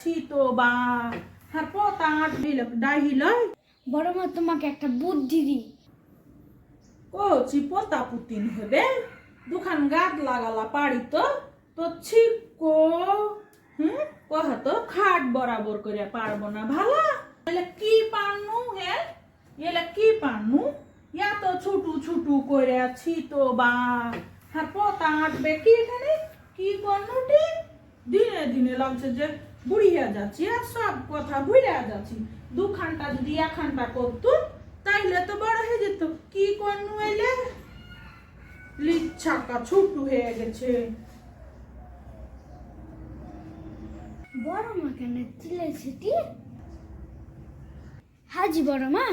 তো বা আর পোতা ডাহিল বড় মা তোমাকে একটা বুদ্ধি দিই। ও চিপোতা পুতিন হবে দুখান গাছ লাগালা পারি তো তো ছিকো কহ তো খাট বরাবর করে পারবো না ভালো এলে কি পানু এলে কি পানু ইয়া তো ছুটু ছুটু করে আছি তো বা আর পোতা আঁটবে কি এখানে কি করনুটি দিনে দিনে লাগছে যে বুড়িয়া যাচ্ছি আর সব কথা ভুলিয়া যাচ্ছি দুখানটা যদি একখানটা করতো তাইলে তো বড় হয়ে যেত কি করনু এলে লিচ্ছাকা ছোট হয়ে গেছে বড় মা কেন চিল্লাইছে হাজি বড় মা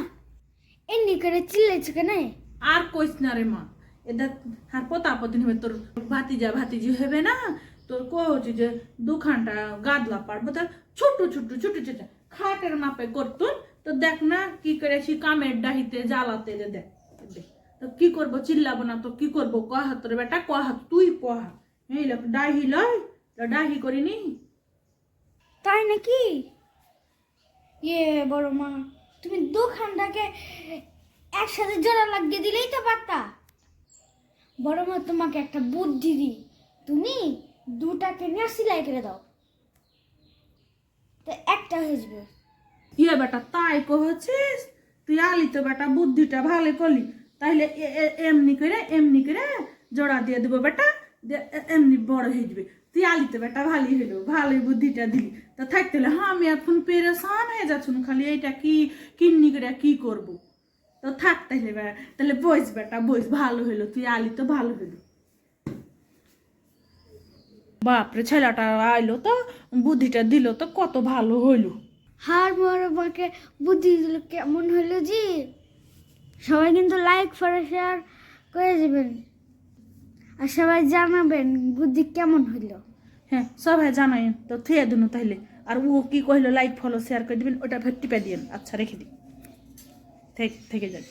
এমনি করে চিল্লাইছে কেন? আর কইস না রে মা এটা আর প্রতাপদিন হবে তোর ভাতিজি হবে না তোর কইছি যে দুখানটা গাদলা পারবো তার ছোট ছোট ছোট ছোট খাটের মাপে করতো তো দেখ না কি করেছি কামের ডাহিতে জ্বালাতে রে দেখ তো কি করবো চিল্লাবো না তো কি করবো কহা তোর বেটা কহা তুই কহা এই লোক ডাহি লয় ডাহি করিনি তাই নাকি? বড় মা তুমি দুখানটাকে একসাথে জোড়া লাগিয়ে দিলেই তো পারতা। বড় মা তোমাকে একটা বুদ্ধি দিই, তুমি দুটাকে নিয়ে সেলাই করে দাও তো একটা হয়ে যাবে। বেটা তাই কহছিস তুই আলি তো বেটা বুদ্ধিটা ভালো করলি তাইলে এমনি করে জোড়া দিয়ে দেবো বেটা এমনি বড় হয়ে যাবে তুই আলিতে বেটা ভালোই হইলো ভালোই বুদ্ধিটা দিলি তা থাকতে হলে হ্যাঁ আমি এখন পেরেশান হয়ে যাচ্ছি খালি এইটা কি কিন্নি করে কি করবো তো থাক তাহলে বইস বেটা বইস ভালো হইলো তুই আলি তো ভালো হইলো বাপরে ছেলেটা আইলো তো বুদ্ধিটা দিল তো কত ভালো হইলো হার বড় মাকে বুদ্ধি দিল কেমন হলো জি। সবাই কিন্তু লাইক ফলো শেয়ার করে দেবেন আর সবাই জানাবেন বুদ্ধি কেমন হইলো। হ্যাঁ সবাই জানাই তো থুয়ে দিন তাহলে আর ও কি কইলো লাইক ফলো শেয়ার করে দিবেন ওটা ফের টিপে দিন আচ্ছা রেখে দিই থেকে যান।